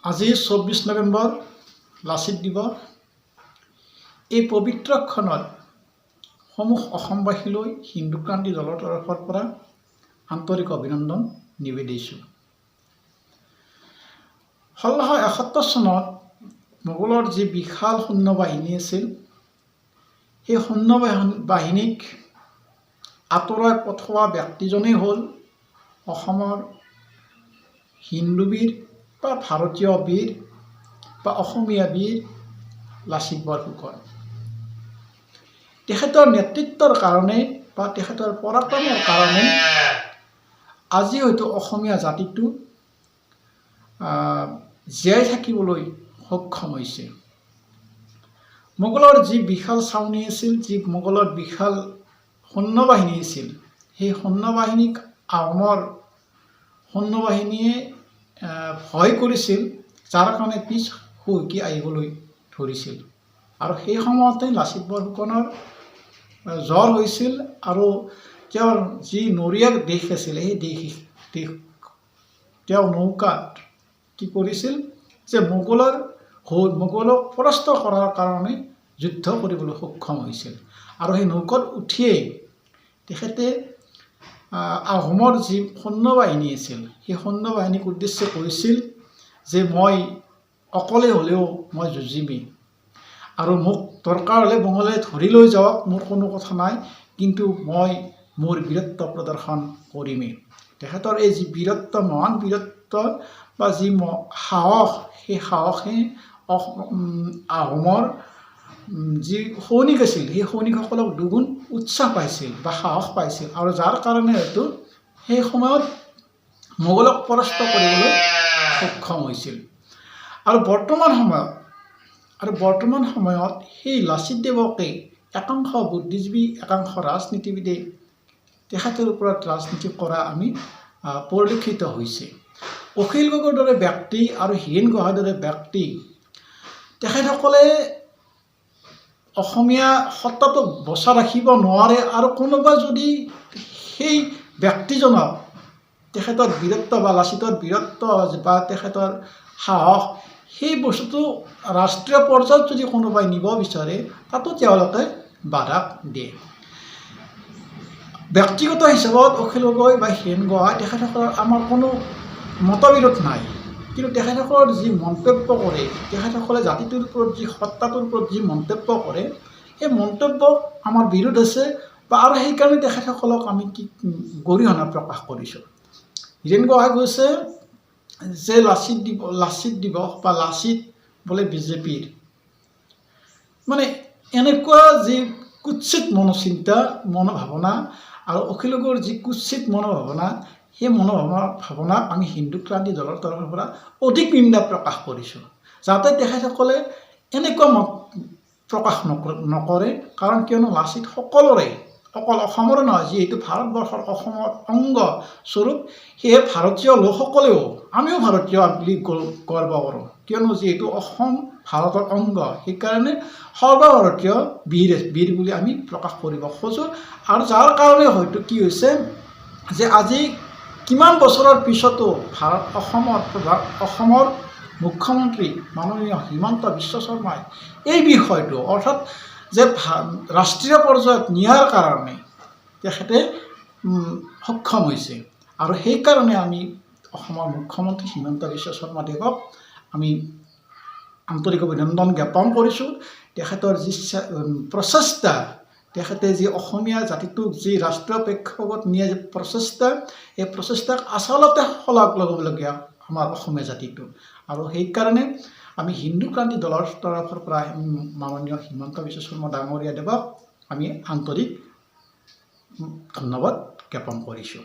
আজি 24 নৱেম্বৰ লাচিত দিৱস। এই পবিত্ৰ ক্ষণত সমূহ অসমবাসীলৈ হিন্দু ক্ৰান্তি দলৰ তৰফৰ পৰা আন্তৰিক অভিনন্দন নিবেদিছোঁ। 1671 চনত মোগলৰ যি বিশাল সৈন্যবাহিনী আছিল, সেই সৈন্যবাহিনীক আঁতৰাই পঠোৱা ব্যক্তিজনেই হ'ল অসমৰ হিন্দু বীৰ বা ভাৰতীয় বীৰ বা অসমীয়া বীৰ লাচিত বৰফুকন। তেখেতৰ নেতৃত্বৰ কাৰণে বা তেখেতৰ পৰাক্ৰমৰ কাৰণে আজি হয়তো অসমীয়া জাতিটো জীয়াই থাকিবলৈ সক্ষম হৈছে। মোগলৰ যি বিশাল ছাউনি আছিল, যি মোগলৰ বিশাল সৈন্যবাহিনী আছিল, সেই সৈন্যবাহিনীক আহোমৰ সৈন্যবাহিনীয়ে ভয় কৰিছিল, যাৰ কাৰণে পিছ হুহকি আহিবলৈ ধৰিছিল। আৰু সেই সময়তে লাচিত বৰফুকনৰ জ্বৰ হৈছিল আৰু তেওঁৰ যি নৰীয়া দেশ আছিল, সেই দেশ তেওঁ নৌকাত কি কৰিছিল যে মোগলক পৰাস্ত কৰাৰ কাৰণে যুদ্ধ কৰিবলৈ সক্ষম হৈছিল। আৰু সেই নৌকাত উঠিয়েই তেখেতে আহোমৰ যি সৈন্যবাহিনী আছিল, সেই সৈন্যবাহিনীক উদ্দেশ্য কৰিছিল যে মই অকলে হ'লেও মই যুঁজিমেই, আৰু মোক দৰকাৰ হ'লে বঙলে ধৰি লৈ যাওক, মোৰ কোনো কথা নাই, কিন্তু মই মোৰ বীৰত্ব প্ৰদৰ্শন কৰিমেই। তেখেতৰ এই যি বীৰত্ব, মহান বীৰত্ব বা যি সাহস, সেই সাহসে আহোমৰ যি সৈনিক আছিল, সেই সৈনিকসকলক দুগুণ উৎসাহ পাইছিল বা সাহস পাইছিল, আৰু যাৰ কাৰণে হয়তো সেই সময়ত মোগলক পৰাস্ত কৰিবলৈ সক্ষম হৈছিল। আৰু বৰ্তমান সময়ত সেই লাচিত দেৱকে একাংশ বুদ্ধিজীৱী, একাংশ ৰাজনীতিবিদে তেখেতৰ ওপৰত ৰাজনীতি কৰা আমি পৰিলক্ষিত হৈছে। অখিল গগৈৰ দৰে ব্যক্তি আৰু হীৰেণ গোহাঁইৰ দৰে ব্যক্তি, তেখেতসকলে অসমীয়া সত্তাটোক বচাই ৰাখিব নোৱাৰে, আৰু কোনোবা যদি সেই ব্যক্তিজনক তেখেতৰ বীৰত্ব বা লাচিতৰ বীৰত্ব বা তেখেতৰ সাহস, সেই বস্তুটো ৰাষ্ট্ৰীয় পৰ্যায়ত যদি কোনোবাই নিব বিচাৰে, তাতো তেওঁলোকে বাধা দিয়ে। ব্যক্তিগত হিচাপত অখিল গগৈ বা হীৰেণ গোহাঁই তেখেতসকলৰ আমাৰ কোনো মতবিৰোধ নাই, কিন্তু তেখেতসকলৰ যি মন্তব্য কৰে, তেখেতসকলে জাতিটোৰ ওপৰত যি সত্তাটোৰ ওপৰত যি মন্তব্য কৰে, সেই মন্তব্য আমাৰ বিৰোধ আছে, বা আৰু সেইকাৰণে তেখেতসকলক আমি গৰিহণা প্ৰকাশ কৰিছোঁ। হীৰেণ গোহাঁই কৈছে যে লাচিত দিৱস বা লাচিত বোলে বিজেপিৰ, মানে এনেকুৱা যি কুৎসিত মনোভাৱনা, আৰু অখিল গগৈৰ যি কুৎসিত মনোভাৱনা, সেই মনোভাৱনাক আমি হিন্দু ক্ৰান্তি দলৰ তৰফৰ পৰা অধিক নিন্দা প্ৰকাশ কৰিছোঁ, যাতে তেখেতসকলে এনেকুৱা মত প্ৰকাশ নকৰে। কাৰণ কিয়নো লাচিত সকলোৰে, অকল অসমৰে নহয়, যিহেতু ভাৰতবৰ্ষৰ অসমৰ অংগ স্বৰূপ, সেয়ে ভাৰতীয় লোকসকলেও, আমিও ভাৰতীয় বুলি গৰ্ব কৰোঁ, কিয়নো যিহেতু অসম ভাৰতৰ অংগ, সেইকাৰণে সৰ্বভাৰতীয় বীৰ বুলি আমি প্ৰকাশ কৰিব খোজোঁ। আৰু যাৰ কাৰণে হয়তো কি হৈছে যে আজি কিমান বছৰৰ পিছতো অসমৰ মুখ্যমন্ত্ৰী মাননীয় হিমন্ত বিশ্ব শৰ্মাই এই বিষয়টো, অৰ্থাৎ যে ৰাষ্ট্ৰীয় পৰ্যায়ত নিয়াৰ কাৰণে তেখেতে সক্ষম হৈছে। আৰু সেইকাৰণে আমি অসমৰ মুখ্যমন্ত্ৰী হিমন্ত বিশ্ব শৰ্মা দেৱক আমি আন্তৰিক অভিনন্দন জ্ঞাপন কৰিছোঁ। তেখেতৰ যি প্ৰচেষ্টা, তেখেতে যি অসমীয়া জাতিটোক যি ৰাষ্ট্ৰীয় প্ৰেক্ষাপটত নিয়ে যি প্ৰচেষ্টা, এই প্ৰচেষ্টাক আচলতে শলাগ ল'বলগীয়া আমাৰ অসমীয়া জাতিটো। আৰু সেইকাৰণে আমি হিন্দু ক্ৰান্তি দলৰ তৰফৰ পৰা মাননীয় হিমন্ত বিশ্ব শৰ্মা ডাঙৰীয়া দেৱক আমি আন্তৰিক ধন্যবাদ জ্ঞাপন কৰিছোঁ।